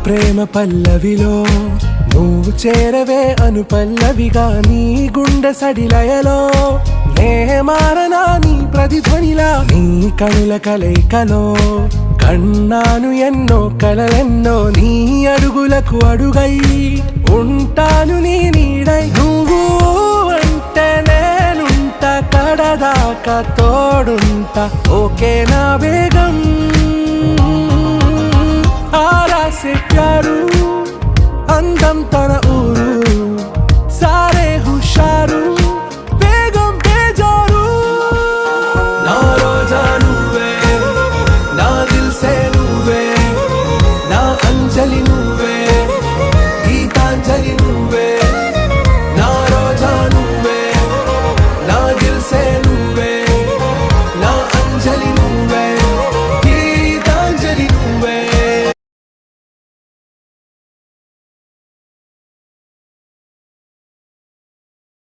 ప్రేమ పల్లవిలో నువ్వు చేరవే అను పల్లవిగా నీ గుండె సడిలయలో నే మారనా నీ ప్రతిధ్వనిలా నీ కనుల కలయికలో కన్నాను ఎన్నో కలలెన్నో నీ అడుగులకు అడుగై ఉంటాను నీ నీడై నువ్వు అంటే నేనుంట కడదాకా తోడుంటా ఓకే నా బేగం आरा से प्यारू अंदम तन ऊरू सारे हुशारू बेगम बेजारू ना रोजा नुवे ना दिल से नुवे ना अंजलि नुवे